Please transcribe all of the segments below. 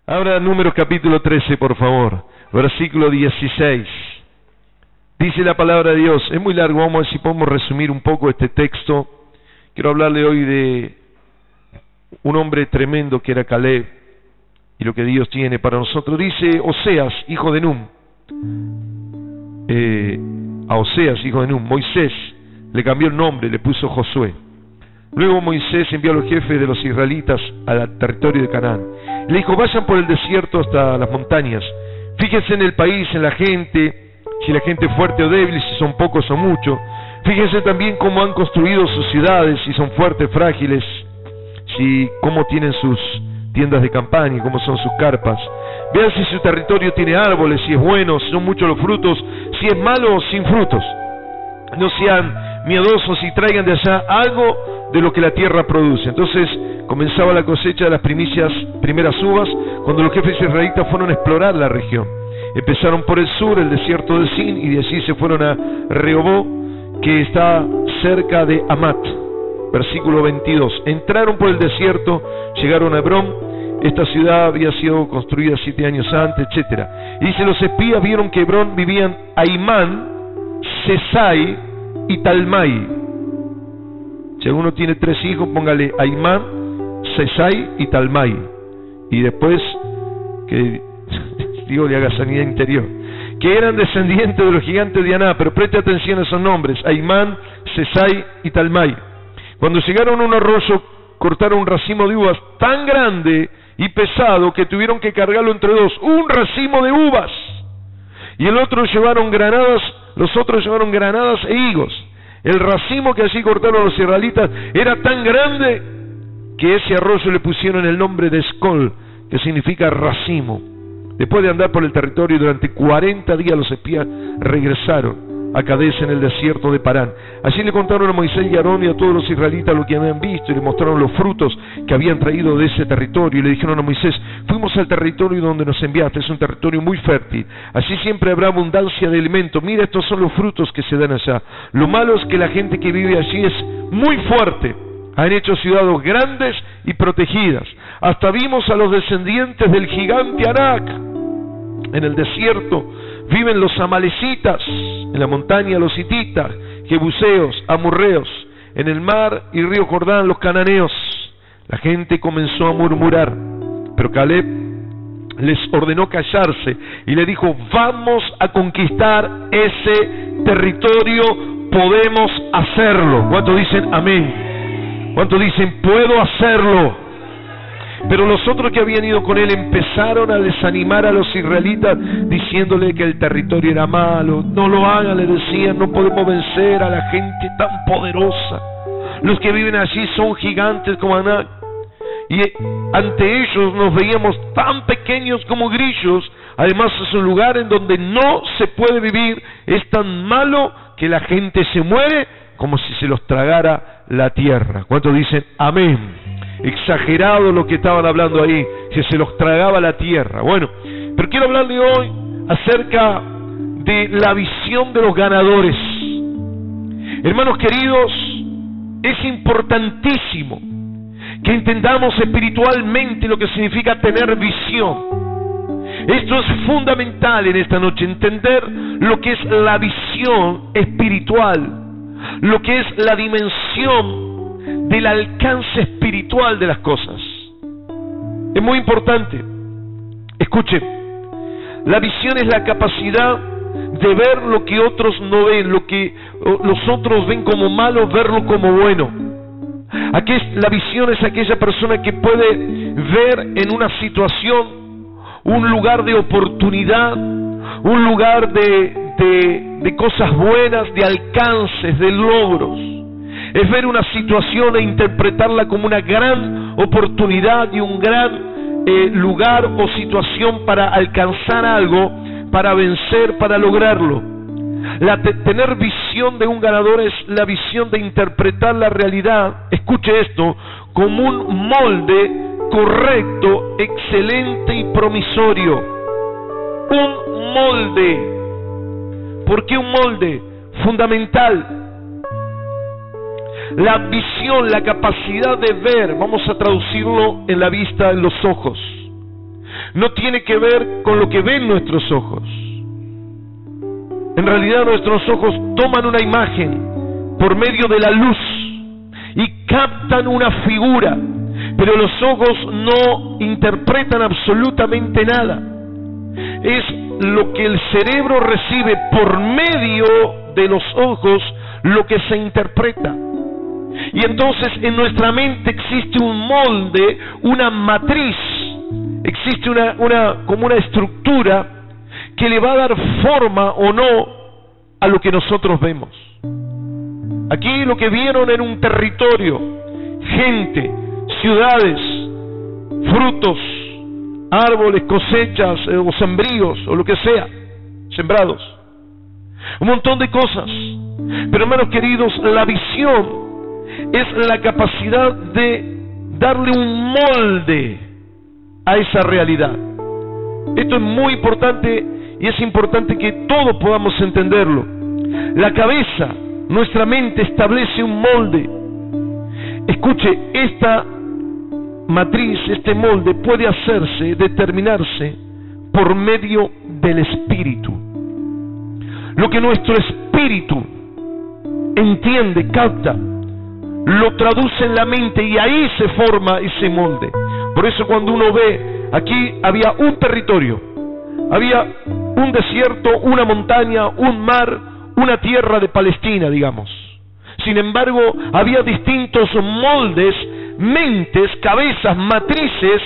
Ahora Números capítulo 13, por favor, versículo 16. Dice la palabra de Dios, es muy largo, vamos a ver si podemos resumir un poco este texto. Quiero hablarle hoy de un hombre tremendo que era Caleb y lo que Dios tiene para nosotros. Dice Oseas, hijo de Num, a Oseas, hijo de Num, Moisés le cambió el nombre, le puso Josué. Luego Moisés envió a los jefes de los israelitas al territorio de Canaán. Le dijo, vayan por el desierto hasta las montañas. Fíjense en el país, en la gente, si la gente es fuerte o débil, si son pocos o muchos. Fíjense también cómo han construido sus ciudades, si son fuertes, frágiles, si cómo tienen sus tiendas de campaña, cómo son sus carpas. Vean si su territorio tiene árboles, si es bueno, si son muchos los frutos, si es malo o sin frutos. No sean miedosos y traigan de allá algo de lo que la tierra produce. Entonces comenzaba la cosecha de las primeras uvas, cuando los jefes israelitas fueron a explorar la región. Empezaron por el sur, el desierto de Sin, y de allí se fueron a Rehobó, que está cerca de Amat. Versículo 22. Entraron por el desierto, llegaron a Hebrón. Esta ciudad había sido construida 7 años antes, etc. Y dice, los espías vieron que Hebrón vivían Ahimán, Sesai y Talmai. Si alguno tiene 3 hijos, póngale Ahimán, Sesai y Talmai. Y después, que Dios le haga sanidad interior. Que eran descendientes de los gigantes de Aná, pero preste atención a esos nombres, Ahimán, Sesai y Talmai. Cuando llegaron a un arroyo, cortaron un racimo de uvas tan grande y pesado que tuvieron que cargarlo entre dos, un racimo de uvas. Y los otros llevaron granadas e higos. El racimo que allí cortaron los israelitas era tan grande que ese arroyo le pusieron el nombre de Escol, que significa racimo. Después de andar por el territorio durante 40 días, los espías regresaron a Cades en el desierto de Parán. Allí le contaron a Moisés y a Aarón y a todos los israelitas lo que habían visto y le mostraron los frutos que habían traído de ese territorio. Y le dijeron a Moisés, fuimos al territorio donde nos enviaste, es un territorio muy fértil, allí siempre habrá abundancia de alimentos. Mira, estos son los frutos que se dan allá. Lo malo es que la gente que vive allí es muy fuerte. Han hecho ciudades grandes y protegidas. Hasta vimos a los descendientes del gigante Anak. En el desierto viven los amalecitas, en la montaña los hititas, jebuseos, amorreos, en el mar y río Jordán los cananeos. La gente comenzó a murmurar, pero Caleb les ordenó callarse y le dijo, vamos a conquistar ese territorio, podemos hacerlo. ¿Cuántos dicen amén? ¿Cuántos dicen puedo hacerlo? Pero los otros que habían ido con él empezaron a desanimar a los israelitas, diciéndole que el territorio era malo. No lo hagan, le decían, no podemos vencer a la gente tan poderosa. Los que viven allí son gigantes como Anak. Y ante ellos nos veíamos tan pequeños como grillos. Además es un lugar en donde no se puede vivir. Es tan malo que la gente se muere como si se los tragara la tierra. ¿Cuántos dicen amén? Exagerado lo que estaban hablando ahí, que se los tragaba la tierra. Bueno, pero quiero hablarle hoy acerca de la visión de los ganadores. Hermanos queridos, es importantísimo que entendamos espiritualmente lo que significa tener visión. Esto es fundamental en esta noche, entender lo que es la visión espiritual, lo que es la dimensión del alcance espiritual de las cosas. Es muy importante. Escuchen, la visión es la capacidad de ver lo que otros no ven, lo que los otros ven como malo, verlo como bueno. La visión es aquella persona que puede ver en una situación un lugar de oportunidad, un lugar de cosas buenas, de alcances, de logros. Es ver una situación e interpretarla como una gran oportunidad y un gran lugar o situación para alcanzar algo, para vencer, para lograrlo. Tener visión de un ganador es la visión de interpretar la realidad, escuche esto, como un molde correcto, excelente y promisorio. Un molde. ¿Por qué un molde? Fundamental. La visión, la capacidad de ver, vamos a traducirlo en la vista, en los ojos. no tiene que ver con lo que ven nuestros ojos. En realidad nuestros ojos toman una imagen por medio de la luz y captan una figura, pero los ojos no interpretan absolutamente nada. Es lo que el cerebro recibe por medio de los ojos lo que se interpreta. Y entonces en nuestra mente existe un molde, una matriz, existe como una estructura que le va a dar forma o no a lo que nosotros vemos. Aquí lo que vieron era un territorio, gente, ciudades, frutos, árboles, cosechas o sembríos o lo que sea, sembrados, un montón de cosas. Pero hermanos queridos, la visión es la capacidad de darle un molde a esa realidad. Esto es muy importante y es importante que todos podamos entenderlo. La cabeza, nuestra mente, establece un molde. Escuche, esta matriz, este molde puede hacerse, determinarse por medio del espíritu. Lo que nuestro espíritu entiende, capta, lo traduce en la mente y ahí se forma ese molde. Por eso cuando uno ve, aquí había un territorio, había un desierto, una montaña, un mar, una tierra de Palestina, digamos. Sin embargo, había distintos moldes, mentes, cabezas, matrices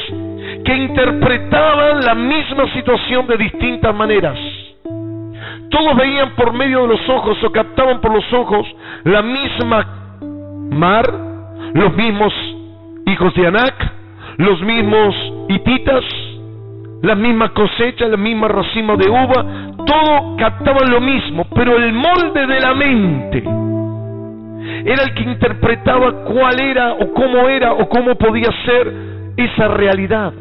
que interpretaban la misma situación de distintas maneras. Todos veían por medio de los ojos o captaban por los ojos la misma mar, los mismos hijos de Anac, los mismos hititas, las mismas cosechas, la misma racimo de uva, todo captaban lo mismo, pero el molde de la mente era el que interpretaba cuál era o cómo podía ser esa realidad.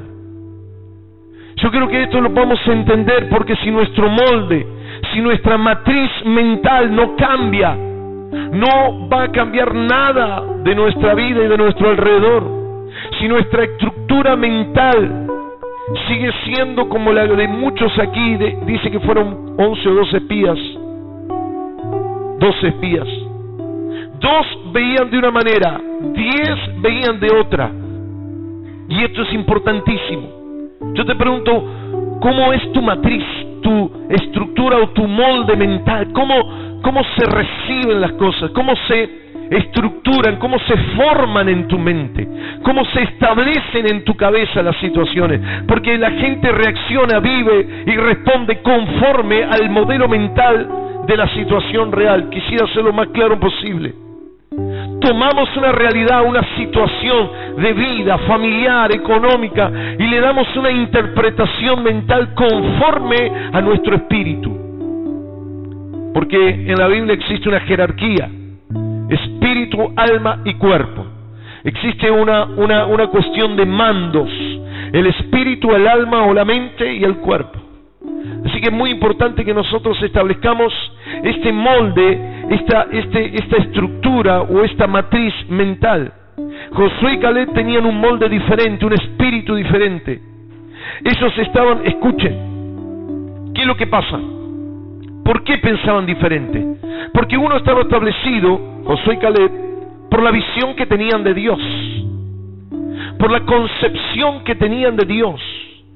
Yo creo que esto lo vamos a entender, porque si nuestro molde, si nuestra matriz mental no cambia, no va a cambiar nada de nuestra vida y de nuestro alrededor. Si nuestra estructura mental sigue siendo como la de muchos aquí, dice que fueron 11 o 12 espías. 12 espías. 2 veían de una manera, 10 veían de otra. Y esto es importantísimo. Yo te pregunto, ¿cómo es tu matriz, tu estructura o tu molde mental? ¿Cómo se reciben las cosas? ¿Cómo se estructuran? ¿Cómo se forman en tu mente? ¿Cómo se establecen en tu cabeza las situaciones? Porque la gente reacciona, vive y responde conforme al modelo mental de la situación real. Quisiera ser lo más claro posible. Tomamos una realidad, una situación de vida familiar, económica, y le damos una interpretación mental conforme a nuestro espíritu. Porque en la Biblia existe una jerarquía: espíritu, alma y cuerpo. Existe una cuestión de mandos: el espíritu, el alma o la mente y el cuerpo. Así que es muy importante que nosotros establezcamos este molde, esta estructura o esta matriz mental. Josué y Caleb tenían un molde diferente, un espíritu diferente. Ellos estaban, escuchen, ¿qué es lo que pasa? ¿Por qué pensaban diferente? Porque uno estaba establecido, Josué y Caleb, por la visión que tenían de Dios, por la concepción que tenían de Dios.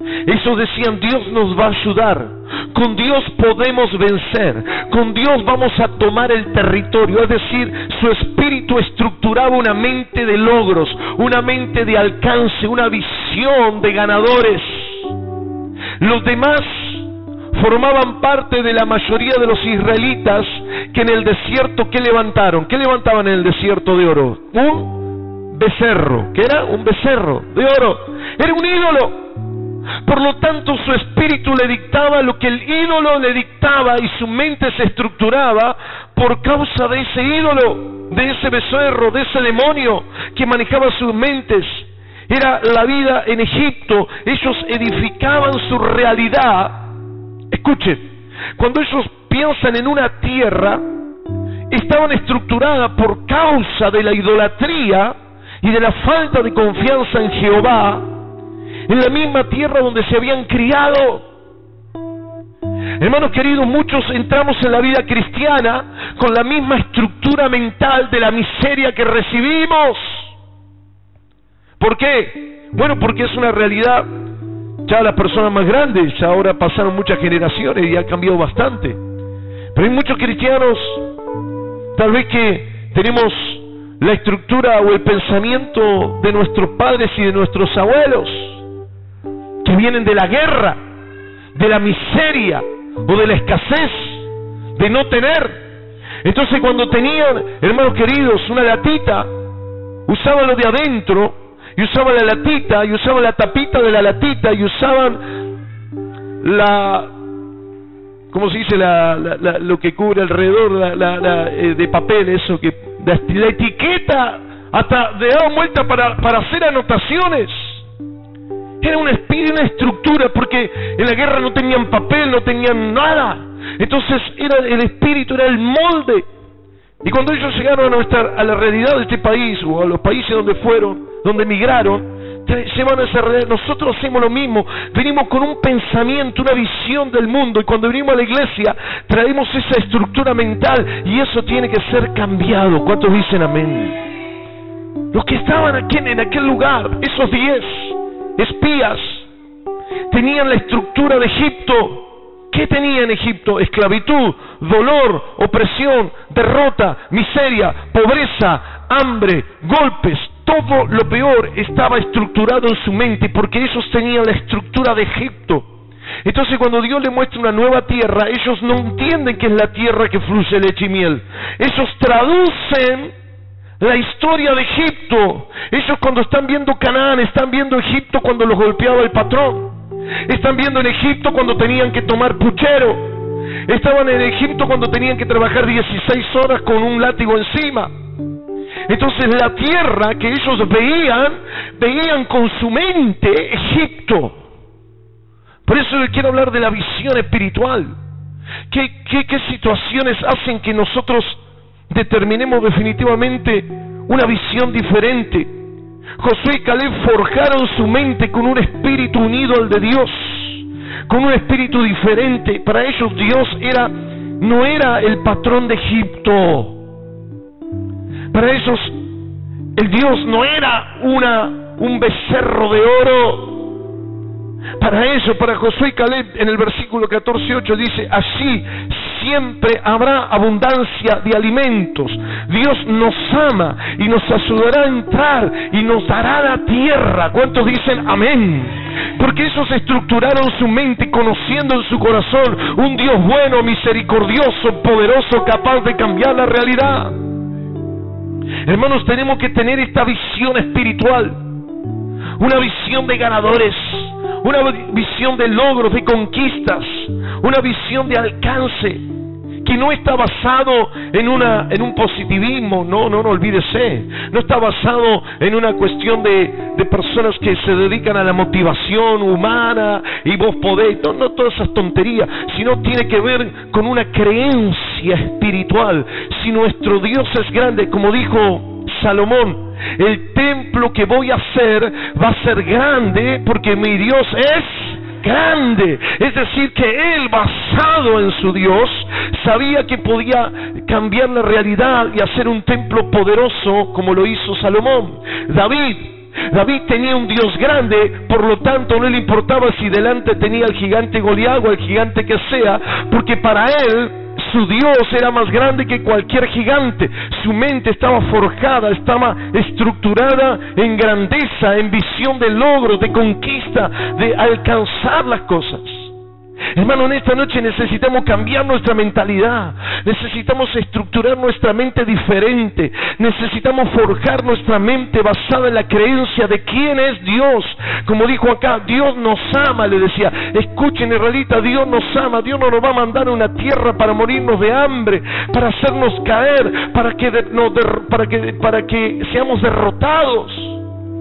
Ellos decían: Dios nos va a ayudar, con Dios podemos vencer, con Dios vamos a tomar el territorio. Es decir, su espíritu estructuraba una mente de logros, una mente de alcance, una visión de ganadores. Los demás formaban parte de la mayoría de los israelitas que en el desierto, ¿qué levantaron? ¿Qué levantaban en el desierto de oro? Un becerro. ¿Qué era? Un becerro de oro. Era un ídolo. Por lo tanto, su espíritu le dictaba lo que el ídolo le dictaba, y su mente se estructuraba por causa de ese ídolo, de ese becerro, de ese demonio que manejaba sus mentes. Era la vida en Egipto. Ellos edificaban su realidad. Escuchen, cuando ellos piensan en una tierra, estaban estructuradas por causa de la idolatría y de la falta de confianza en Jehová. en la misma tierra donde se habían criado. Hermanos queridos, muchos entramos en la vida cristiana con la misma estructura mental de la miseria que recibimos. ¿Por qué? Bueno, porque es una realidad. Ya las personas más grandes, ya ahora pasaron muchas generaciones y ha cambiado bastante. Pero hay muchos cristianos, tal vez que tenemos la estructura o el pensamiento de nuestros padres y de nuestros abuelos, que vienen de la guerra, de la miseria o de la escasez, de no tener. Entonces cuando tenían, hermanos queridos, una latita, usaban lo de adentro, y usaban la latita, y usaban la tapita de la latita, y usaban ¿cómo se dice? Lo que cubre alrededor de papel, eso que la etiqueta, hasta le daban vuelta para hacer anotaciones. Era una estructura, porque en la guerra no tenían papel, no tenían nada. Entonces el espíritu era el molde. Y cuando ellos llegaron a la realidad de este país, o a los países donde emigraron, se van a esa realidad. Nosotros hacemos lo mismo, venimos con un pensamiento, una visión del mundo, y cuando venimos a la iglesia traemos esa estructura mental, y eso tiene que ser cambiado. ¿Cuántos dicen amén? Los que estaban aquí en aquel lugar, esos 10 espías, tenían la estructura de Egipto. ¿Qué tenía en Egipto? Esclavitud, dolor, opresión, derrota, miseria, pobreza, hambre, golpes. Todo lo peor estaba estructurado en su mente, porque ellos tenían la estructura de Egipto. Entonces cuando Dios les muestra una nueva tierra, ellos no entienden que es la tierra que fluye leche y miel. Ellos traducen la historia de Egipto. Ellos cuando están viendo Canaán, están viendo Egipto cuando los golpeaba el patrón. Están viendo en Egipto cuando tenían que tomar puchero. Estaban en Egipto cuando tenían que trabajar 16 horas con un látigo encima. Entonces la tierra que ellos veían con su mente Egipto. Por eso les quiero hablar de la visión espiritual. ¿Qué situaciones hacen que nosotros determinemos definitivamente una visión diferente? Josué y Caleb forjaron su mente con un espíritu unido al de Dios, con un espíritu diferente. Para ellos Dios no era el patrón de Egipto. Para ellos el Dios no era un becerro de oro. Para Josué y Caleb, en el versículo 14:8 dice: así siempre habrá abundancia de alimentos. Dios nos ama y nos ayudará a entrar y nos dará la tierra. ¿Cuántos dicen amén? Porque ellos estructuraron su mente conociendo en su corazón un Dios bueno, misericordioso, poderoso, capaz de cambiar la realidad. Hermanos, tenemos que tener esta visión espiritual, una visión de ganadores, una visión de logros, de conquistas, una visión de alcance, que no está basado en un positivismo, no olvídese, no está basado en una cuestión de personas que se dedican a la motivación humana y vos podés, no todas esas tonterías, sino tiene que ver con una creencia espiritual. Si nuestro Dios es grande, como dijo Salomón, el templo que voy a hacer va a ser grande porque mi Dios es grande. Es decir, que él, basado en su Dios, sabía que podía cambiar la realidad y hacer un templo poderoso como lo hizo Salomón. David tenía un Dios grande, por lo tanto no le importaba si delante tenía al gigante Goliat o al gigante que sea, porque para él su Dios era más grande que cualquier gigante. Su mente estaba forjada, estaba estructurada en grandeza, en visión de logros, de conquista, de alcanzar las cosas. Hermano, en esta noche necesitamos cambiar nuestra mentalidad, necesitamos estructurar nuestra mente diferente, necesitamos forjar nuestra mente basada en la creencia de quién es Dios. Como dijo acá, Dios nos ama, le decía. Escuchen, israelita, Dios nos ama. Dios no nos va a mandar a una tierra para morirnos de hambre, para hacernos caer, para que seamos derrotados.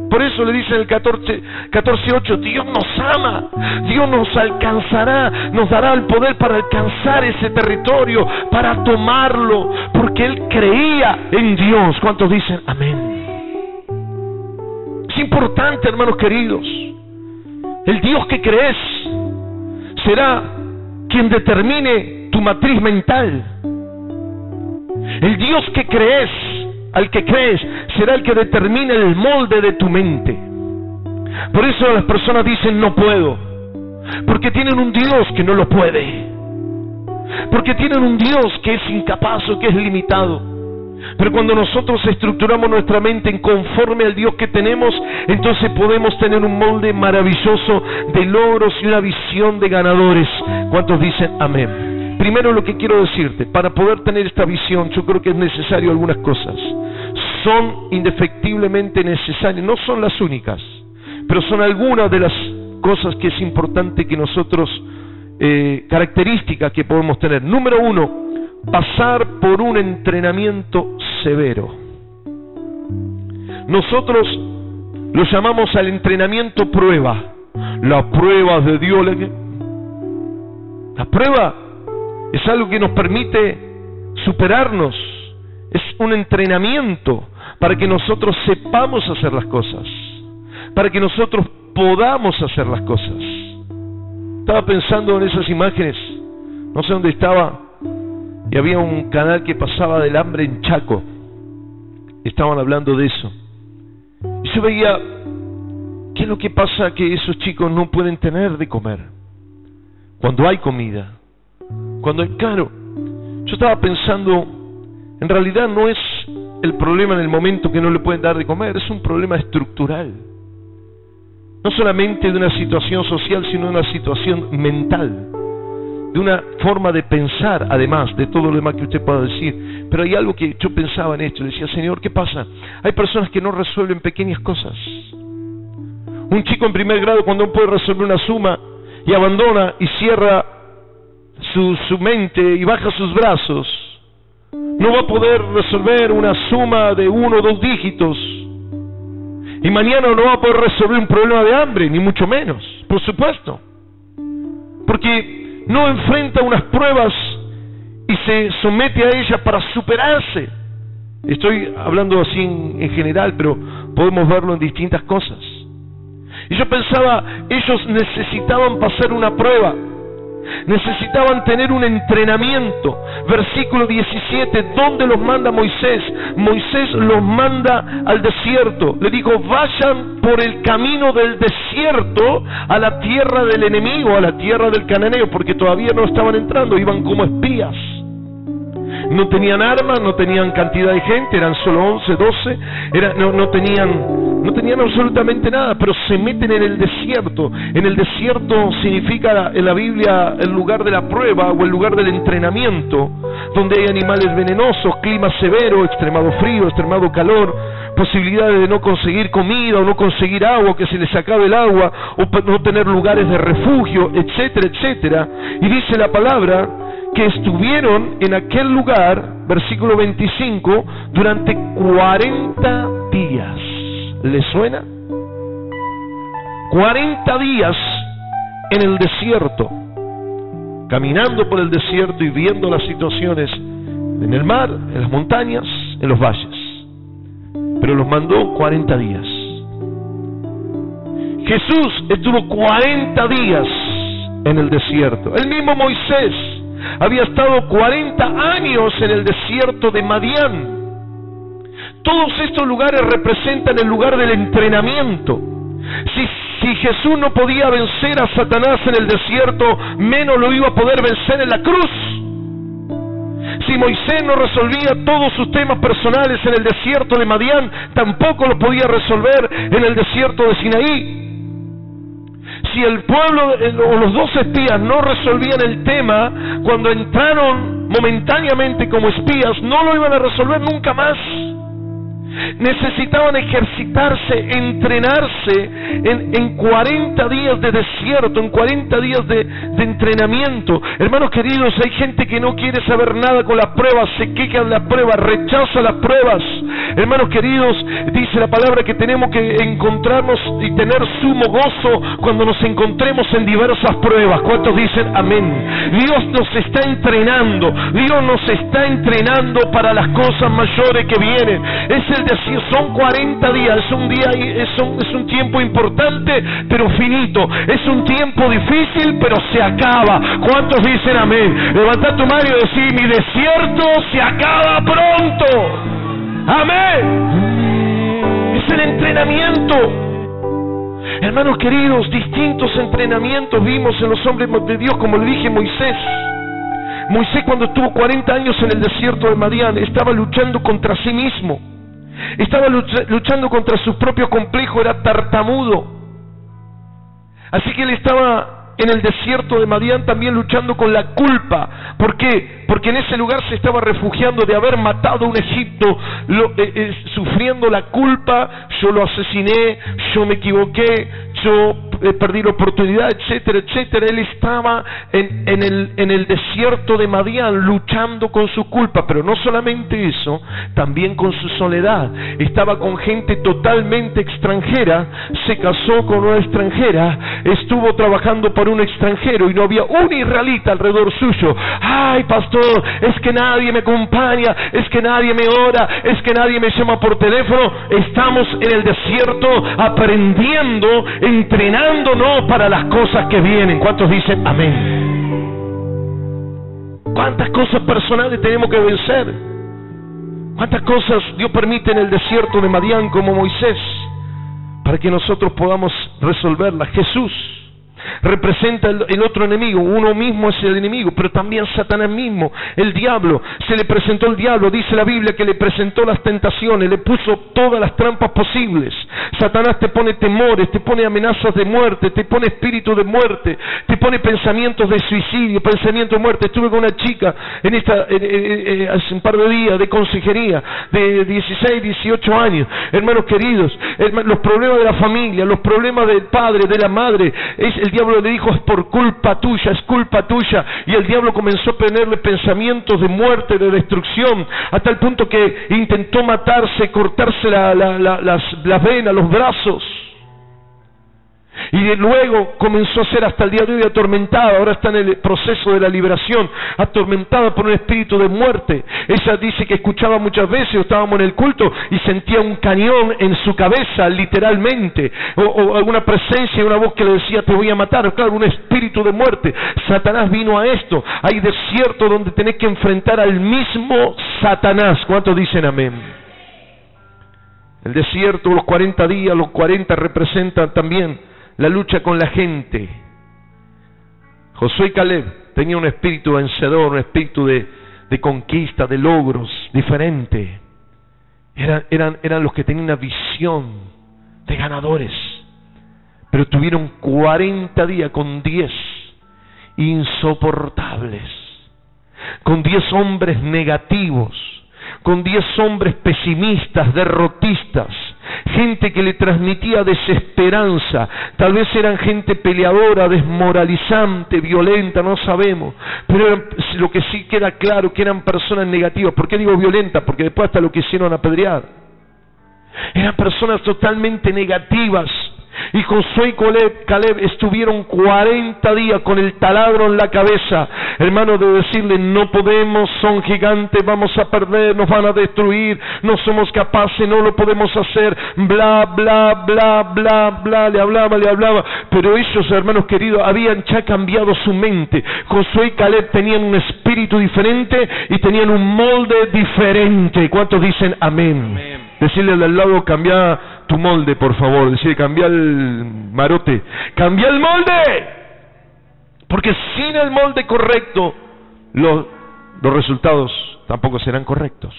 Por eso le dice en el 14:8, Dios nos ama, Dios nos alcanzará, nos dará el poder para alcanzar ese territorio, para tomarlo, porque él creía en Dios. ¿Cuántos dicen amén? Es importante, hermanos queridos, El Dios que crees será quien determine tu matriz mental. El Dios que crees, al que crees, será el que determine el molde de tu mente. Por eso las personas dicen no puedo, porque tienen un Dios que no lo puede, porque tienen un Dios que es incapaz o que es limitado. Pero cuando nosotros estructuramos nuestra mente en conforme al Dios que tenemos, entonces podemos tener un molde maravilloso de logros y una visión de ganadores. ¿Cuántos dicen amén? Primero, lo que quiero decirte, para poder tener esta visión, yo creo que es necesario algunas cosas. Son indefectiblemente necesarias, no son las únicas, pero son algunas de las cosas que es importante que nosotros, características que podemos tener. Número uno, pasar por un entrenamiento severo. Nosotros lo llamamos al entrenamiento prueba. La prueba de Dios. La prueba es algo que nos permite superarnos. Es un entrenamiento para que nosotros sepamos hacer las cosas, para que nosotros podamos hacer las cosas. Estaba pensando en esas imágenes, no sé dónde estaba, y había un canal que pasaba del hambre en Chaco. Estaban hablando de eso. Y yo veía, ¿qué es lo que pasa? Que esos chicos no pueden tener de comer cuando hay comida. Claro, yo estaba pensando, en realidad no es el problema en el momento que no le pueden dar de comer, es un problema estructural. No solamente de una situación social, sino de una situación mental, de una forma de pensar, además de todo lo demás que usted pueda decir. Pero hay algo que yo pensaba en esto, decía, Señor, ¿qué pasa? Hay personas que no resuelven pequeñas cosas. Un chico en primer grado, cuando no puede resolver una suma y abandona y cierra su mente y baja sus brazos, no va a poder resolver una suma de 1 o 2 dígitos, y mañana no va a poder resolver un problema de hambre, ni mucho menos, por supuesto, porque no enfrenta unas pruebas y se somete a ellas para superarse. Estoy hablando así en general, pero podemos verlo en distintas cosas. Y yo pensaba, ellos necesitaban pasar una prueba, necesitaban tener un entrenamiento. Versículo 17, ¿dónde los manda Moisés? Moisés los manda al desierto. Le dijo, vayan por el camino del desierto a la tierra del enemigo, a la tierra del cananeo, porque todavía no estaban entrando, iban como espías. No tenían armas, no tenían cantidad de gente, eran solo 11, 12, no tenían absolutamente nada, pero se meten en el desierto. En el desierto significa en la Biblia el lugar de la prueba o el lugar del entrenamiento, donde hay animales venenosos, clima severo, extremado frío, extremado calor, posibilidades de no conseguir comida o no conseguir agua, que se les acabe el agua, o no tener lugares de refugio, etcétera, etcétera. Y dice la palabra que estuvieron en aquel lugar, versículo 25, durante 40 días. ¿Les suena? 40 días en el desierto, caminando por el desierto y viendo las situaciones en el mar, en las montañas, en los valles. Pero los mandó 40 días. Jesús estuvo 40 días en el desierto. El mismo Moisés había estado 40 años en el desierto de Madián. Todos estos lugares representan el lugar del entrenamiento. Si Jesús no podía vencer a Satanás en el desierto, menos lo iba a poder vencer en la cruz. Si Moisés no resolvía todos sus temas personales en el desierto de Madián, tampoco lo podía resolver en el desierto de Sinaí. Si el pueblo o los 12 espías no resolvían el tema cuando entraron momentáneamente como espías, no lo iban a resolver nunca más. Necesitaban ejercitarse, entrenarse en 40 días de desierto, en 40 días de entrenamiento. Hermanos queridos, hay gente que no quiere saber nada con las pruebas, se queja de las pruebas, rechaza las pruebas, Hermanos queridos, dice la palabra que tenemos que encontrarnos y tener sumo gozo cuando nos encontremos en diversas pruebas. ¿Cuántos dicen amén? Dios nos está entrenando, Dios nos está entrenando para las cosas mayores que vienen. Es el decir, son 40 días, es un tiempo importante, pero finito. Es un tiempo difícil, pero se acaba. ¿Cuántos dicen amén? Levanta tu mano y decir, mi desierto se acaba pronto. Amén. Es el entrenamiento. Hermanos queridos, distintos entrenamientos vimos en los hombres de Dios, como le dije, Moisés. Moisés, cuando estuvo 40 años en el desierto de Madián, estaba luchando contra sí mismo. Estaba luchando contra su propio complejo, era tartamudo. Así que él estaba en el desierto de Madián también luchando con la culpa. ¿Por qué? Porque en ese lugar se estaba refugiando de haber matado a un egipto, sufriendo la culpa. Yo lo asesiné, yo me equivoqué, yo perdí la oportunidad, etcétera, etcétera. Él estaba en el desierto de Madián luchando con su culpa, pero no solamente eso, también con su soledad. Estaba con gente totalmente extranjera, se casó con una extranjera, estuvo trabajando para un extranjero y no había un israelita alrededor suyo. Ay, pastor, es que nadie me acompaña, es que nadie me ora, es que nadie me llama por teléfono. Estamos en el desierto aprendiendo, entrenándonos para las cosas que vienen. ¿Cuántos dicen amén? ¿Cuántas cosas personales tenemos que vencer? ¿Cuántas cosas Dios permite en el desierto de Madián como Moisés para que nosotros podamos resolverlas? Jesús representa el otro enemigo. Uno mismo es el enemigo, pero también Satanás mismo, el diablo. Se le presentó el diablo, dice la Biblia que le presentó las tentaciones, le puso todas las trampas posibles. Satanás te pone temores, te pone amenazas de muerte, te pone espíritu de muerte, te pone pensamientos de suicidio, pensamientos de muerte. Estuve con una chica hace un par de días de consejería, de 16, 18 años. Hermanos queridos, los problemas de la familia, los problemas del padre, de la madre, el diablo le dijo, es por culpa tuya, es culpa tuya. Y el diablo comenzó a ponerle pensamientos de muerte, de destrucción, hasta el punto que intentó matarse, cortarse las venas, los brazos. Y luego comenzó a ser hasta el día de hoy atormentada. Ahora está en el proceso de la liberación, atormentada por un espíritu de muerte. Ella dice que escuchaba muchas veces, estábamos en el culto y sentía un cañón en su cabeza, literalmente, o alguna presencia, una voz que le decía, te voy a matar. Claro, un espíritu de muerte. Satanás vino a esto. Hay desiertos donde tenés que enfrentar al mismo Satanás. ¿Cuántos dicen amén? El desierto, los 40 días, los 40 representan también la lucha con la gente. Josué y Caleb tenían un espíritu vencedor, un espíritu de conquista, de logros, diferente. Eran los que tenían una visión de ganadores. Pero tuvieron 40 días con 10 insoportables, con 10 hombres negativos, con 10 hombres pesimistas, derrotistas, gente que le transmitía desesperanza. Tal vez eran gente peleadora, desmoralizante, violenta, no sabemos, pero lo que sí queda claro que eran personas negativas. ¿Por qué digo violenta? Porque después hasta lo quisieron apedrear. Eran personas totalmente negativas. Y Josué y Caleb estuvieron 40 días con el taladro en la cabeza, hermano, de decirle, no podemos, son gigantes, vamos a perder, nos van a destruir, no somos capaces, no lo podemos hacer, bla, bla, bla, bla, bla, le hablaba, pero ellos, hermanos queridos, habían ya cambiado su mente. Josué y Caleb tenían un espíritu diferente y tenían un molde diferente. ¿Cuántos dicen amén? Amén. Decirle al lado, cambia tu molde, por favor. Decirle, cambia el marote, cambia el molde, porque sin el molde correcto los resultados tampoco serán correctos.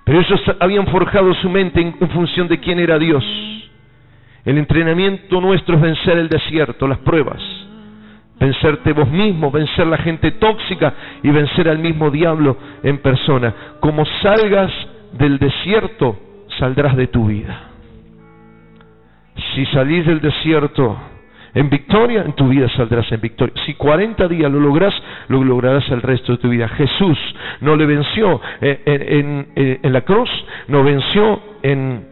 Pero ellos habían forjado su mente en función de quién era Dios. El entrenamiento nuestro es vencer el desierto, las pruebas, vencerte vos mismo, vencer la gente tóxica y vencer al mismo diablo en persona. Como salgas del desierto, saldrás de tu vida. Si salís del desierto en victoria, en tu vida saldrás en victoria. Si 40 días lo lograrás el resto de tu vida. Jesús no le venció en la cruz, no venció en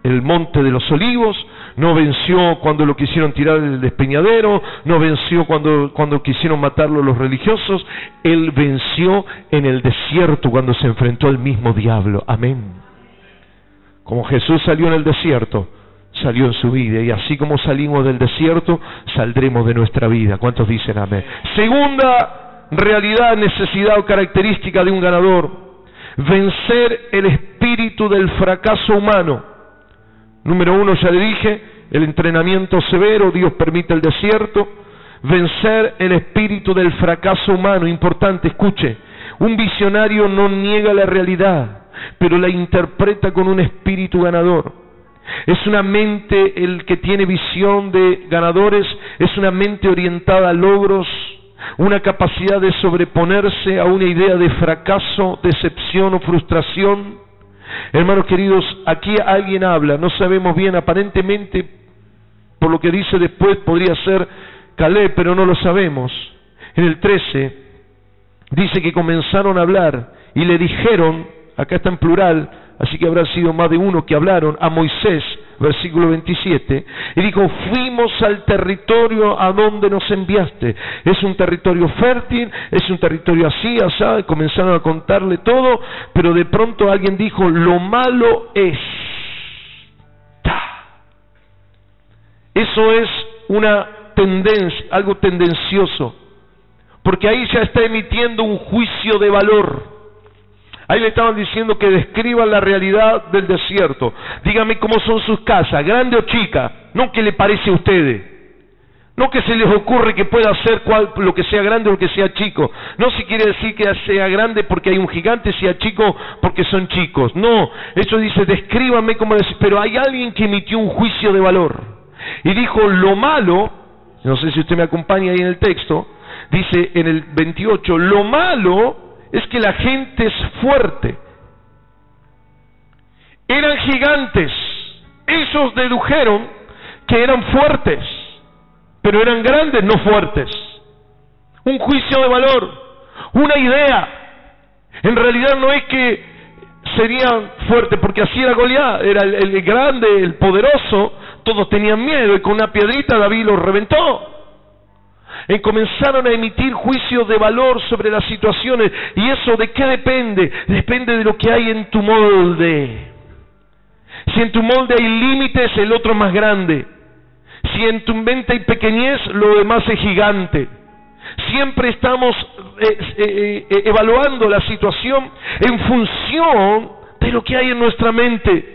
el monte de los olivos, no venció cuando lo quisieron tirar del despeñadero, no venció cuando quisieron matarlo los religiosos. Él venció en el desierto cuando se enfrentó al mismo diablo. Amén. Como Jesús salió en el desierto, salió en su vida, y así como salimos del desierto, saldremos de nuestra vida. ¿Cuántos dicen amén? Segunda realidad, necesidad o característica de un ganador: vencer el espíritu del fracaso humano. Número 1, ya le dije, el entrenamiento severo. Dios permite el desierto. Vencer el espíritu del fracaso humano. Importante, escuche, un visionario no niega la realidad, pero la interpreta con un espíritu ganador. Es una mente, el que tiene visión de ganadores, es una mente orientada a logros, una capacidad de sobreponerse a una idea de fracaso, decepción o frustración. Hermanos queridos, aquí alguien habla, no sabemos bien, aparentemente, por lo que dice después, podría ser Caleb, pero no lo sabemos. En el 13, dice que comenzaron a hablar y le dijeron, acá está en plural, así que habrá sido más de uno que hablaron, a Moisés, versículo 27, y dijo: fuimos al territorio a donde nos enviaste. Es un territorio fértil, es un territorio así, así. Comenzaron a contarle todo, pero de pronto alguien dijo: lo malo es. Eso es una tendencia, algo tendencioso, porque ahí ya está emitiendo un juicio de valor. Ahí le estaban diciendo que describan la realidad del desierto. Dígame cómo son sus casas, grande o chica, no qué le parece a ustedes, no que se les ocurre que pueda hacer lo que sea grande o lo que sea chico. No si quiere decir que sea grande porque hay un gigante, sea chico porque son chicos. No, eso dice, descríbanme cómo decir. Pero hay alguien que emitió un juicio de valor y dijo: lo malo, no sé si usted me acompaña ahí en el texto, dice en el 28, lo malo es que la gente es fuerte. Eran gigantes. Ellos dedujeron que eran fuertes, pero eran grandes, no fuertes. Un juicio de valor, una idea. En realidad no es que serían fuertes, porque así era Goliat, era el grande, el poderoso. Todos tenían miedo y con una piedrita David los reventó. Y comenzaron a emitir juicios de valor sobre las situaciones. ¿Y eso de qué depende? Depende de lo que hay en tu molde. Si en tu molde hay límites, el otro es más grande. Si en tu mente hay pequeñez, lo demás es gigante. Siempre estamos evaluando la situación en función de lo que hay en nuestra mente.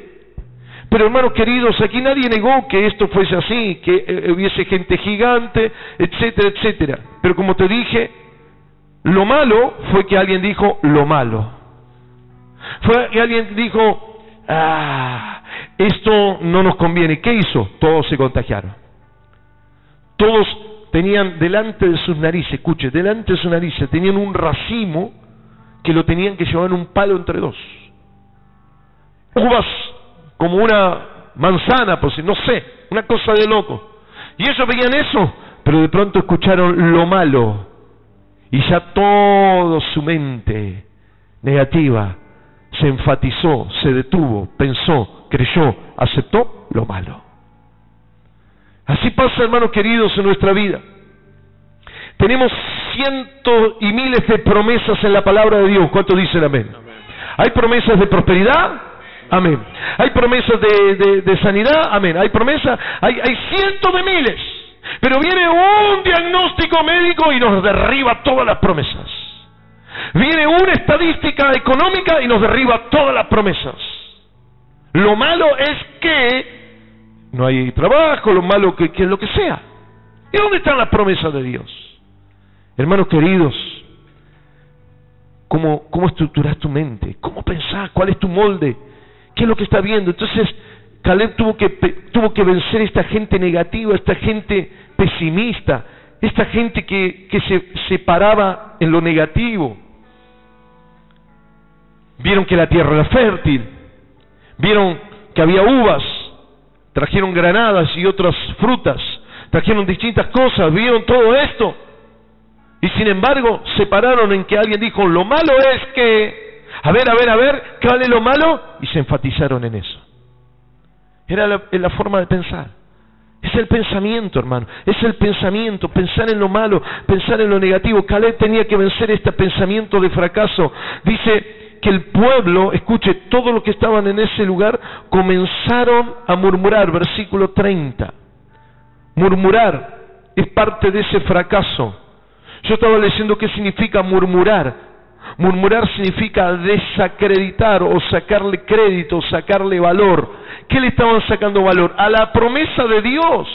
Pero hermanos queridos, aquí nadie negó que esto fuese así, que hubiese gente gigante, etcétera, etcétera. Pero como te dije, lo malo fue que alguien dijo lo malo. Fue que alguien dijo, esto no nos conviene. ¿Qué hizo? Todos se contagiaron. Todos tenían delante de sus narices, escuche, delante de sus narices, tenían un racimo que lo tenían que llevar en un palo entre dos. Uvas como una manzana, por si no sé, una cosa de loco. Y ellos veían eso, pero de pronto escucharon lo malo, y ya toda su mente negativa se enfatizó, se detuvo, pensó, creyó, aceptó lo malo. Así pasa, hermanos queridos, en nuestra vida. Tenemos cientos y miles de promesas en la palabra de Dios. ¿Cuántos dicen amén? Hay promesas de prosperidad. Amén. Hay promesas de sanidad. Amén. Hay promesas, hay cientos de miles. Pero viene un diagnóstico médico y nos derriba todas las promesas. Viene una estadística económica y nos derriba todas las promesas. Lo malo es que no hay trabajo, lo malo que es lo que sea. ¿Y dónde están las promesas de Dios? Hermanos queridos, ¿cómo estructuras tu mente? ¿Cómo pensás? ¿Cuál es tu molde? ¿Qué es lo que está viendo? Entonces Caleb tuvo que vencer esta gente negativa, esta gente pesimista, esta gente que se paraba en lo negativo. Vieron que la tierra era fértil, vieron que había uvas, trajeron granadas y otras frutas, trajeron distintas cosas, vieron todo esto. Y sin embargo, se pararon en que alguien dijo, lo malo es que... A ver, ¿cuál es lo malo? Y se enfatizaron en eso. Era la forma de pensar. Es el pensamiento, hermano. Es el pensamiento, pensar en lo malo, pensar en lo negativo. Caleb tenía que vencer este pensamiento de fracaso. Dice que el pueblo, escuche, todos los que estaban en ese lugar comenzaron a murmurar. Versículo 30. Murmurar es parte de ese fracaso. Yo estaba leyendo qué significa murmurar. Murmurar significa desacreditar o sacarle crédito, sacarle valor. ¿Qué le estaban sacando valor? A la promesa de Dios.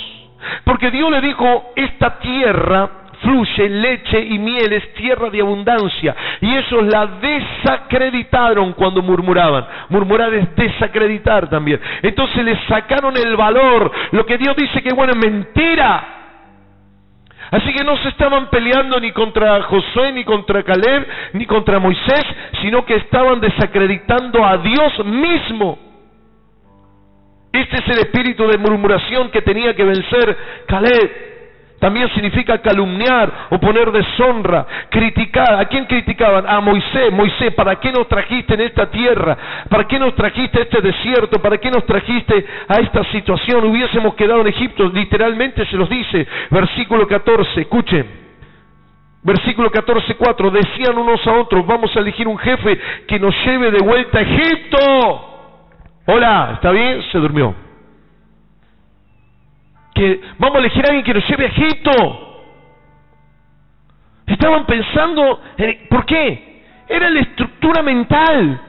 Porque Dios le dijo, esta tierra fluye leche y miel, es tierra de abundancia. Y ellos la desacreditaron cuando murmuraban. Murmurar es desacreditar también. Entonces le sacaron el valor. Lo que Dios dice que bueno es mentira. Así que no se estaban peleando ni contra Josué, ni contra Caleb, ni contra Moisés, sino que estaban desacreditando a Dios mismo. Este es el espíritu de murmuración que tenía que vencer Caleb. También significa calumniar o poner deshonra, criticar. ¿A quién criticaban? A Moisés. Moisés, ¿para qué nos trajiste en esta tierra? ¿Para qué nos trajiste a este desierto? ¿Para qué nos trajiste a esta situación? Hubiésemos quedado en Egipto. Literalmente se los dice. Versículo 14, escuchen. Versículo 14:4. Decían unos a otros, vamos a elegir un jefe que nos lleve de vuelta a Egipto. Hola, ¿está bien? Se durmió. Que vamos a elegir a alguien que nos lleve a Egipto. Estaban pensando, ¿por qué? Era la estructura mental.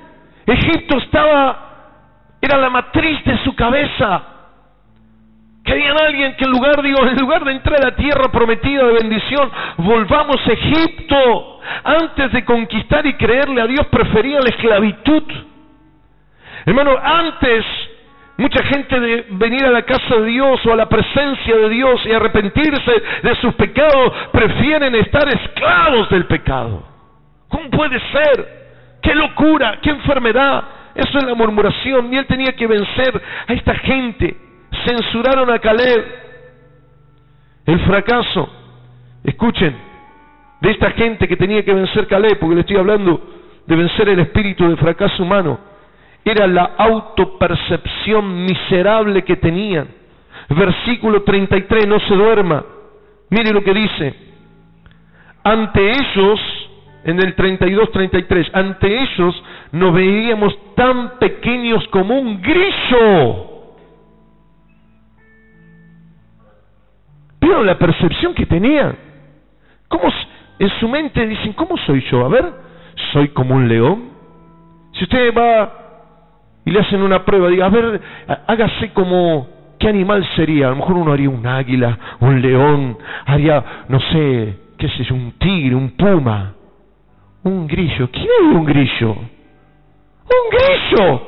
Egipto era la matriz de su cabeza. Querían alguien que en lugar de entrar a la tierra prometida de bendición, volvamos a Egipto. Antes de conquistar y creerle a Dios, preferían la esclavitud. Hermano, antes... mucha gente de venir a la casa de Dios o a la presencia de Dios y arrepentirse de sus pecados, prefieren estar esclavos del pecado. ¿Cómo puede ser? ¡Qué locura! ¡Qué enfermedad! Eso es la murmuración. Y él tenía que vencer a esta gente. Censuraron a Caleb. El fracaso, escuchen, de esta gente que tenía que vencer Caleb, porque le estoy hablando de vencer el espíritu de fracaso humano, era la autopercepción miserable que tenían. Versículo 33, no se duerma. Mire lo que dice. Ante ellos, en el 32-33, ante ellos nos veíamos tan pequeños como un grillo. ¿Vieron la percepción que tenían? ¿Cómo en su mente dicen, ¿cómo soy yo? A ver, ¿soy como un león? Si usted va y le hacen una prueba, diga, a ver, hágase como, ¿qué animal sería? A lo mejor uno haría un águila, un león, haría, no sé, qué sé yo, un tigre, un puma, un grillo. ¿Quién es un grillo? ¡Un grillo!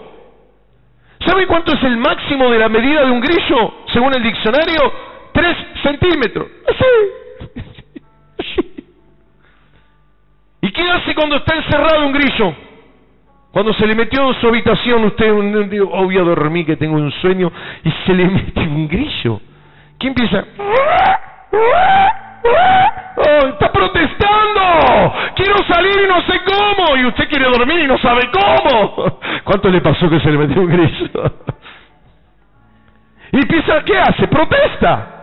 ¿Sabe cuánto es el máximo de la medida de un grillo? Según el diccionario, 3 centímetros. Así. ¿Y qué hace cuando está encerrado un grillo? Cuando se le metió en su habitación, usted dijo, voy a dormir que tengo un sueño, y se le mete un grillo. ¿Qué empieza? ¡Oh, está protestando! ¡Quiero salir y no sé cómo! Y usted quiere dormir y no sabe cómo. ¿Cuánto le pasó que se le metió un grillo? Y empieza, ¿qué hace? ¡Protesta!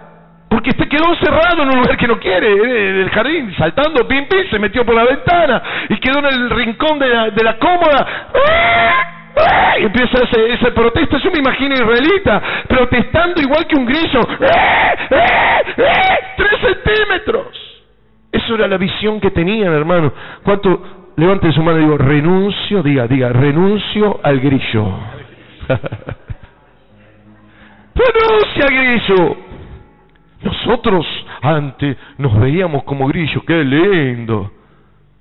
Porque se quedó encerrado en un lugar que no quiere, en el jardín, saltando, pim, pim, se metió por la ventana y quedó en el rincón de la cómoda. Y empieza esa protesta. Yo me imagino israelita protestando igual que un grillo. 3 centímetros. Eso era la visión que tenían, hermano. ¿Cuánto? Levanten su mano y digo, renuncio, diga, renuncio al grillo. Renuncia al grillo. Nosotros antes nos veíamos como grillos. ¡Qué lindo!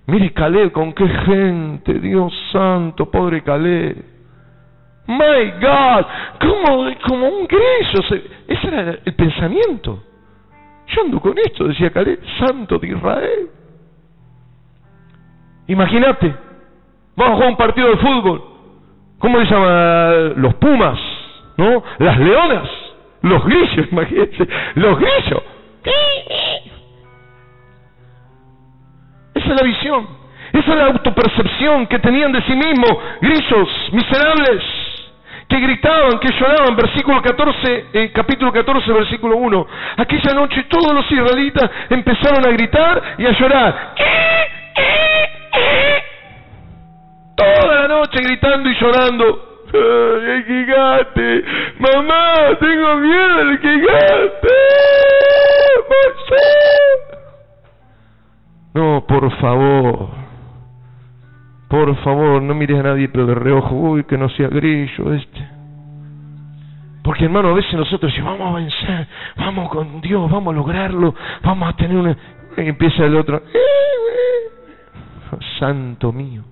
Mire Caleb, con qué gente, Dios santo, pobre Caleb. My God, como un grillo. Ese era el pensamiento. Yo ando con esto, decía Caleb, santo de Israel. Imagínate, vamos a jugar un partido de fútbol. ¿Cómo se llama? Los Pumas, ¿no? Las Leonas, Los grillos, imagínense, los grillos. Esa es la visión, esa es la autopercepción que tenían de sí mismos, grillos miserables, que gritaban, que lloraban. Capítulo 14, versículo 1. Aquella noche todos los israelitas empezaron a gritar y a llorar. Toda la noche gritando y llorando. ¡Ay, el gigante! ¡Mamá, tengo miedo del gigante! No, por favor, no mires a nadie pero de reojo. Uy, que no sea grillo Porque, hermano, a veces nosotros decimos, vamos a vencer, vamos con Dios, vamos a lograrlo, vamos a tener una... Y empieza el otro, santo mío.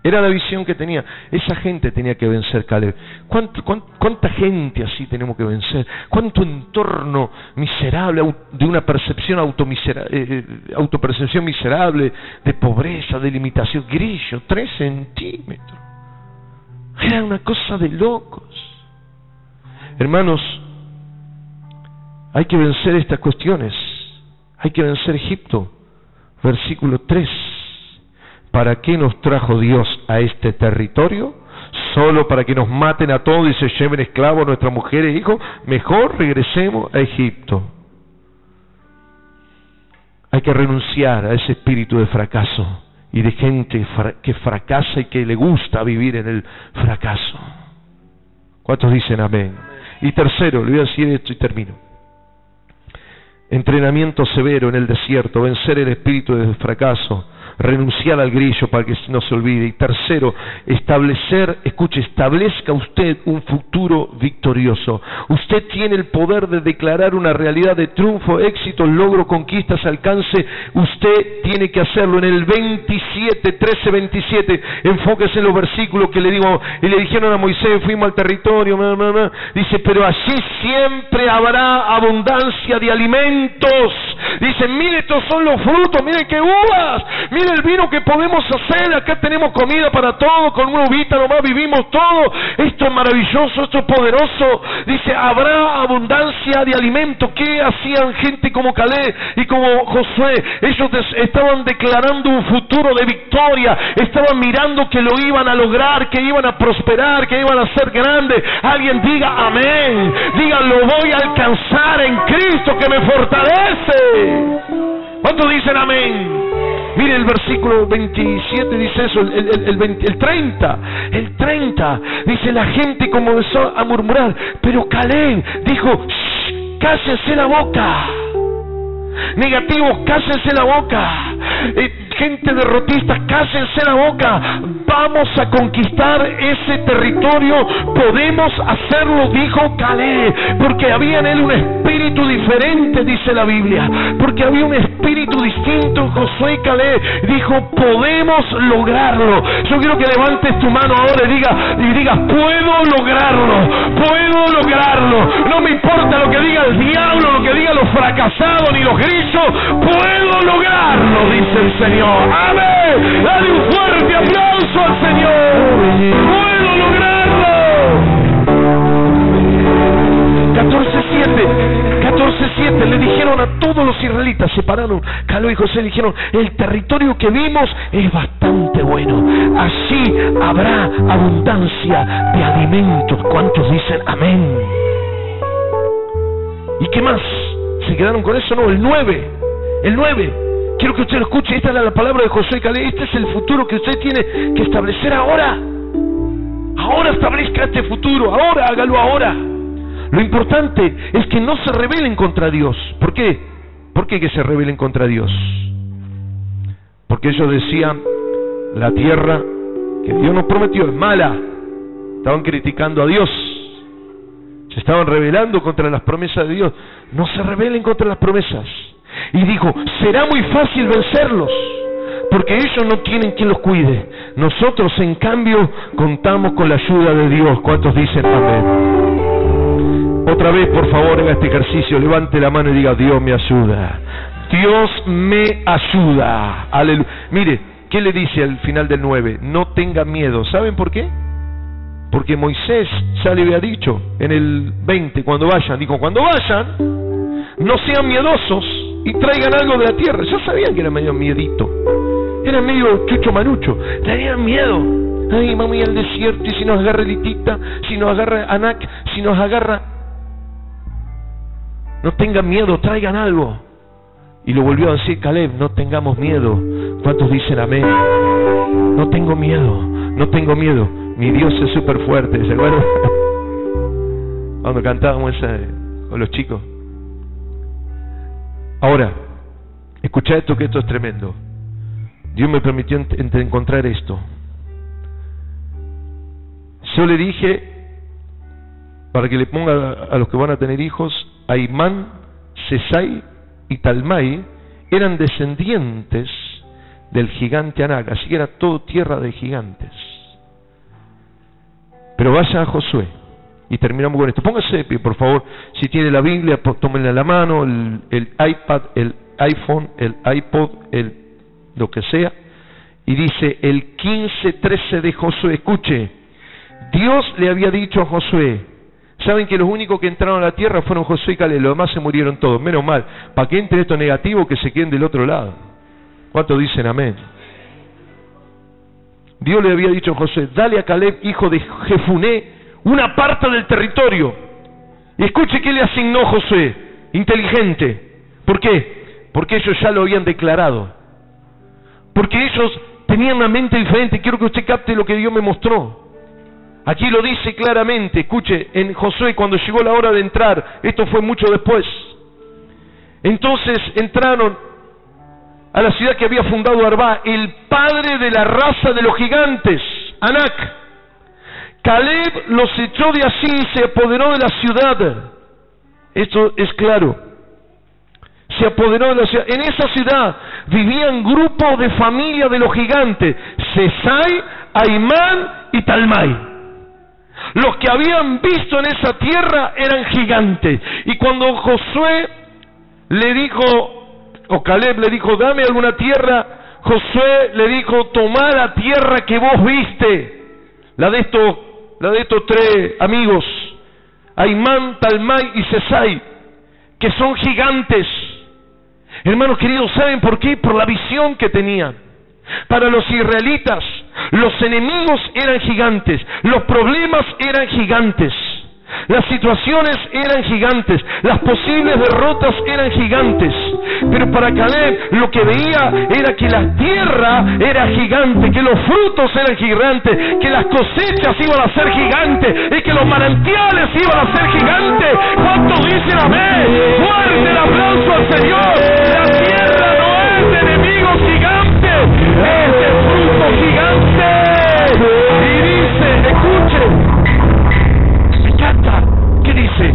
Era la visión que tenía. Esa gente tenía que vencer Caleb. ¿Cuánta gente así tenemos que vencer? ¿Cuánto entorno miserable, de una percepción autopercepción miserable, de pobreza, de limitación? Grillo, 3 centímetros. Era una cosa de locos. Hermanos, hay que vencer estas cuestiones. Hay que vencer Egipto. Versículo 3. ¿Para qué nos trajo Dios a este territorio? ¿Solo para que nos maten a todos y se lleven esclavos a nuestras mujeres e hijos? Mejor regresemos a Egipto. Hay que renunciar a ese espíritu de fracaso y de gente que fracasa y que le gusta vivir en el fracaso. ¿Cuántos dicen amén? Y tercero, le voy a decir esto y termino. Entrenamiento severo en el desierto, vencer el espíritu de fracaso, renunciar al grillo para que no se olvide. Y tercero, establezca usted un futuro victorioso. Usted tiene el poder de declarar una realidad de triunfo, éxito, logro, conquistas, alcance. Usted tiene que hacerlo. En el 13:27, enfóquese en los versículos que le digo. Y le dijeron a Moisés, fuimos al territorio, dice, pero allí siempre habrá abundancia de alimentos. Dice, mire, estos son los frutos, mire qué uvas, mire el vino que podemos hacer, acá tenemos comida para todo, con una uvita nomás vivimos todo, esto es maravilloso, esto es poderoso. Dice, habrá abundancia de alimento. ¿Qué hacían gente como Caleb y como Josué? Ellos estaban declarando un futuro de victoria, estaban mirando que lo iban a lograr, que iban a prosperar, que iban a ser grandes. Alguien diga amén, diga, lo voy a alcanzar en Cristo que me fortalece. ¿Cuántos dicen amén? Mire el versículo 27 dice eso, el 30 dice, la gente comenzó a murmurar, pero Caleb dijo, cállense la boca. Negativos, cállense la boca. Gente derrotista, cállense la boca. Vamos a conquistar ese territorio, podemos hacerlo, dijo Caleb, porque había en él un espíritu diferente, dice la Biblia, porque había un espíritu distinto en Josué y Caleb. Dijo, podemos lograrlo. Yo quiero que levantes tu mano ahora y digas, puedo lograrlo, no me importa lo que diga el diablo, lo que digan los fracasados ni los grillos, puedo lograrlo, dice el Señor. Amén. Dale un fuerte aplauso al Señor. Puedo lograrlo. 14:7 le dijeron a todos los israelitas, se pararon Caleb y José, le dijeron, el territorio que vimos es bastante bueno, allí habrá abundancia de alimentos. ¿Cuántos dicen amén? ¿Y qué más? ¿Se quedaron con eso? No, el 9. Quiero que usted lo escuche. Esta es la palabra de Josué y Caleb. Este es el futuro que usted tiene que establecer ahora. Ahora establezca este futuro. Ahora, hágalo ahora. Lo importante es que no se rebelen contra Dios. ¿Por qué? ¿Por qué que se rebelen contra Dios? Porque ellos decían, la tierra que Dios nos prometió es mala. Estaban criticando a Dios. Se estaban rebelando contra las promesas de Dios. No se rebelen contra las promesas. Y dijo, será muy fácil vencerlos, porque ellos no tienen quien los cuide. Nosotros, en cambio, contamos con la ayuda de Dios. ¿Cuántos dicen amén? Otra vez, por favor, en este ejercicio, levante la mano y diga, Dios me ayuda. Dios me ayuda. Aleluya. Mire, ¿qué le dice al final del 9? No tenga miedo. ¿Saben por qué? Porque Moisés ya le había dicho en el 20, cuando vayan, dijo, cuando vayan, no sean miedosos y traigan algo de la tierra. Ya sabían que era medio miedito, era medio chucho manucho, tenían miedo. Ay, vamos a ir al desierto y si nos agarra Elitita, si nos agarra Anak, si nos agarra... No tengan miedo, traigan algo. Y lo volvió a decir Caleb, no tengamos miedo. ¿Cuántos dicen amén? No tengo miedo, no tengo miedo. Mi Dios es súper fuerte. ¿Se acuerdan? Cuando cantábamos esa con los chicos. Ahora, escucha esto, que esto es tremendo. Dios me permitió encontrar esto. Yo le dije, para que le ponga a los que van a tener hijos, Aimán, Sesai y Talmai eran descendientes del gigante Anak, así que era todo tierra de gigantes. Pero vaya a Josué y terminamos con esto. Póngase de pie, por favor. Si tiene la Biblia, tómenla en la mano, el iPad, el iPhone, el iPod, lo que sea. Y dice el 15:13 de Josué. Escuche, Dios le había dicho a Josué. Saben que los únicos que entraron a la tierra fueron Josué y Caleb, los demás se murieron todos. Menos mal, para que entre esto negativo, que se queden del otro lado. ¿Cuántos dicen amén? Dios le había dicho a Josué, dale a Caleb, hijo de Jefuné, una parte del territorio. Y escuche qué le asignó Josué, inteligente. ¿Por qué? Porque ellos ya lo habían declarado. Porque ellos tenían una mente diferente. Quiero que usted capte lo que Dios me mostró. Aquí lo dice claramente, escuche, en Josué, cuando llegó la hora de entrar, esto fue mucho después. Entonces entraron a la ciudad que había fundado Arbá, el padre de la raza de los gigantes, Anak. Caleb los echó de allí y se apoderó de la ciudad. Esto es claro. Se apoderó de la ciudad. En esa ciudad vivían grupos de familia de los gigantes, Sesai, Aimán y Talmai. Los que habían visto en esa tierra eran gigantes. Y cuando Josué le dijo, o Caleb le dijo, dame alguna tierra, Josué le dijo, tomá la tierra que vos viste. La de estos tres amigos, Aimán, Talmai y Sesai, que son gigantes. Hermanos queridos, ¿saben por qué? Por la visión que tenían. Para los israelitas, los enemigos eran gigantes, los problemas eran gigantes, las situaciones eran gigantes, las posibles derrotas eran gigantes. Pero para Caleb lo que veía era que la tierra era gigante, que los frutos eran gigantes, que las cosechas iban a ser gigantes y que los manantiales iban a ser gigantes. ¿Cuántos dicen amén? Fuerte el aplauso al Señor. La tierra no es de enemigos gigantes, es de fruto gigante. Y dice, escuchen, me encanta, ¿qué dice?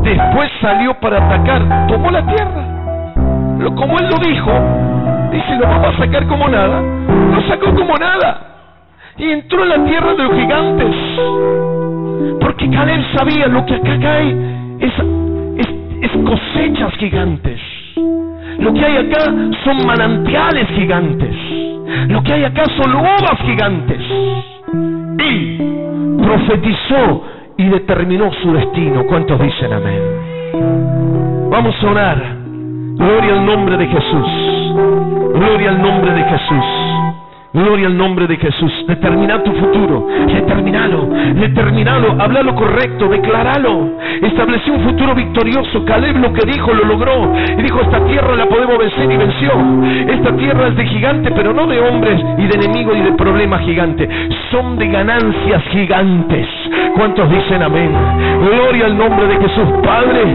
Después salió para atacar, tomó la tierra, como él lo dijo, dice, lo vamos a sacar como nada, lo sacó como nada, y entró en la tierra de los gigantes, porque Caleb sabía, lo que acá cae es cosechas gigantes. Lo que hay acá son manantiales gigantes. Lo que hay acá son uvas gigantes. Y profetizó y determinó su destino. ¿Cuántos dicen amén? Vamos a orar. Gloria al nombre de Jesús. Gloria al nombre de Jesús. Gloria al nombre de Jesús. Determina tu futuro. Determinalo. Habla lo correcto. Declaralo. Estableció un futuro victorioso. Caleb lo que dijo lo logró. Y dijo, esta tierra la podemos vencer, y venció. Esta tierra es de gigante, pero no de hombres y de enemigos y de problemas gigantes. Son de ganancias gigantes. ¿Cuántos dicen amén? Gloria al nombre de Jesús. Padre,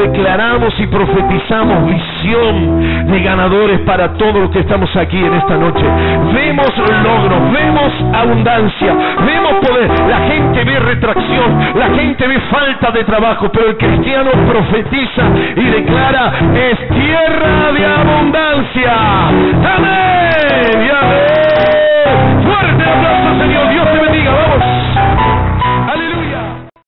declaramos y profetizamos visión de ganadores para todos los que estamos aquí en esta noche. Vemos logros, vemos abundancia, vemos poder. La gente ve retracción, la gente ve falta de trabajo, pero el cristiano profetiza y declara, es tierra de abundancia. ¡Amén!